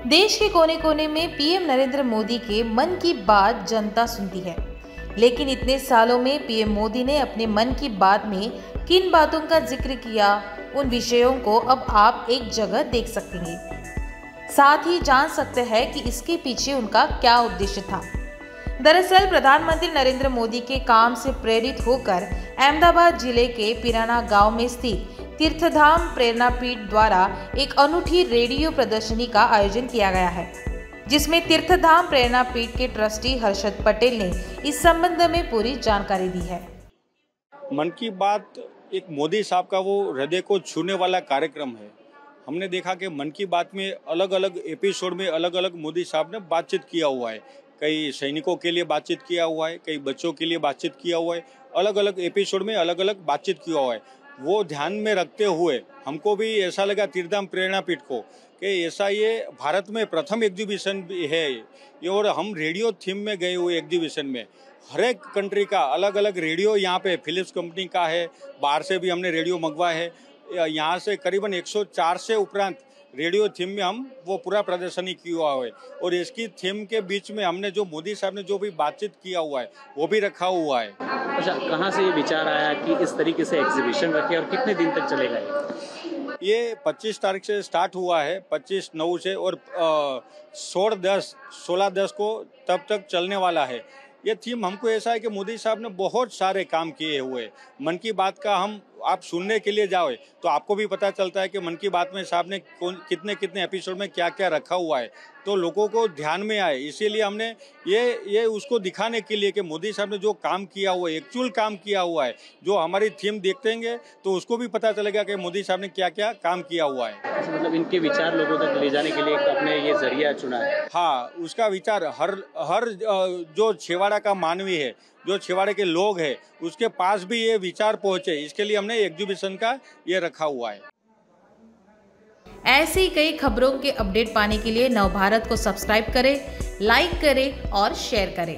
देश के कोने कोने में पीएम नरेंद्र मोदी के मन की बात जनता सुनती है, लेकिन इतने सालों में पीएम मोदी ने अपने मन की बात में किन बातों का जिक्र किया, उन विषयों को अब आप एक जगह देख सकेंगे। साथ ही जान सकते हैं कि इसके पीछे उनका क्या उद्देश्य था। दरअसल प्रधानमंत्री नरेंद्र मोदी के काम से प्रेरित होकर अहमदाबाद जिले के पिराना गांव में स्थित तीर्थधाम प्रेरणापीठ द्वारा एक अनूठी रेडियो प्रदर्शनी का आयोजन किया गया है, जिसमें तीर्थधाम प्रेरणापीठ के ट्रस्टी हर्षद पटेल ने इस संबंध में पूरी जानकारी दी है। मन की बात एक मोदी साहब का वो हृदय को छूने वाला कार्यक्रम है। हमने देखा कि मन की बात में अलग अलग एपिसोड में अलग अलग मोदी साहब ने बातचीत किया हुआ है। कई सैनिकों के लिए बातचीत किया हुआ है, कई बच्चों के लिए बातचीत किया हुआ है, अलग अलग एपिसोड में अलग अलग बातचीत किया हुआ है। वो ध्यान में रखते हुए हमको भी ऐसा लगा तीर्थधाम प्रेरणापीठ को कि ऐसा ये भारत में प्रथम एग्जीबिशन है ये, और हम रेडियो थीम में गए हुए एग्जीबिशन में हर एक कंट्री का अलग अलग रेडियो यहाँ पे फिलिप्स कंपनी का है, बाहर से भी हमने रेडियो मंगवा है। यहाँ से करीबन 104 से उपरांत रेडियो थीम में हम वो पूरा प्रदर्शनी किया हुआ है, और इसकी थीम के बीच में हमने जो मोदी साहब ने जो भी बातचीत किया हुआ है वो भी रखा हुआ है। अच्छा, कहाँ से ये विचार आया कि इस तरीके से एग्जीबिशन रखे और कितने दिन तक चलेगा ये 25 तारीख से स्टार्ट हुआ है, 25/9 से, और 16/10 को तब तक चलने वाला है। ये थीम हमको ऐसा है कि मोदी साहब ने बहुत सारे काम किए हुए। मन की बात का आप सुनने के लिए जाओ तो आपको भी पता चलता है कि मन की बात में साहब ने कितने कितने एपिसोड में क्या क्या रखा हुआ है, तो लोगों को ध्यान में आए। इसीलिए हमने ये उसको दिखाने के लिए कि मोदी साहब ने जो काम किया हुआ है, एक्चुअल काम किया हुआ है, जो हमारी थीम देखेंगे तो उसको भी पता चलेगा कि मोदी साहब ने क्या क्या काम किया हुआ है। मतलब इनके विचार लोगों तक ले जाने के लिए आपने ये जरिया चुना है। हाँ, उसका विचार हर जो छिवाड़ा का मानवी है, जो छिवाड़े के लोग हैं, उसके पास भी ये विचार पहुंचे, इसके लिए हमने एग्जीबिशन का ये रखा हुआ है। ऐसी कई खबरों के अपडेट पाने के लिए नवभारत को सब्सक्राइब करें, लाइक करें और शेयर करें।